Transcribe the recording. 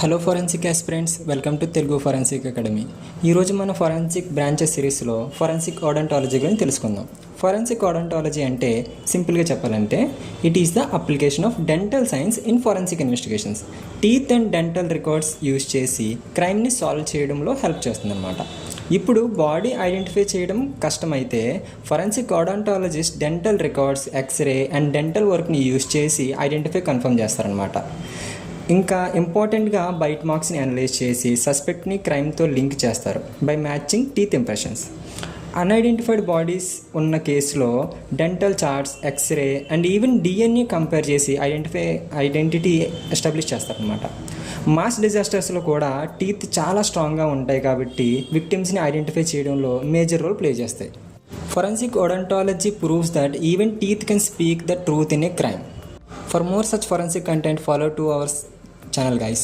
Hello forensic aspirants, welcome to Telugu forensic academy. ఈరోజు మన forensic branches సిరీస్లో ఫోరెన్సిక్ ఓడోంటాలజీ గురించి తెలుసుకుందాం. ఫోరెన్సిక్ ఓడోంటాలజీ అంటే సింపుల్గా చెప్పాలంటే it is the application of dental science in forensic investigations. Teeth and dental records use చేసి క్రైమ్ని సాల్వ్ చేయడంలో హెల్ప్ చేస్తుందన్నమాట. ఇప్పుడు బాడీ ఐడెంటిఫై చేయడం కష్టమైతే forensic odontologist dental records, x-ray and dental వర్క్ని యూజ్ చేసి ఐడెంటిఫై కన్ఫర్మ్ చేస్తారనమాట. ఇంకా ఇంపార్టెంట్గా బైట్ మార్క్స్ని అనలైజ్ చేసి సస్పెక్ట్ని క్రైమ్తో లింక్ చేస్తారు by matching teeth impressions. Unidentified bodies ఉన్న కేసులో dental charts, x-ray and even DNA compare చేసి ఐడెంటిటీ ఎస్టాబ్లిష్ చేస్తారనమాట. మాస్ డిజాస్టర్స్లో కూడా టీత్ చాలా స్ట్రాంగ్గా ఉంటాయి కాబట్టి విక్టిమ్స్ని ఐడెంటిఫై చేయడంలో మేజర్ రోల్ ప్లే చేస్తాయి. Forensic odontology proves that even teeth can speak the truth in a crime. For more such forensic content, follow to our channel guys.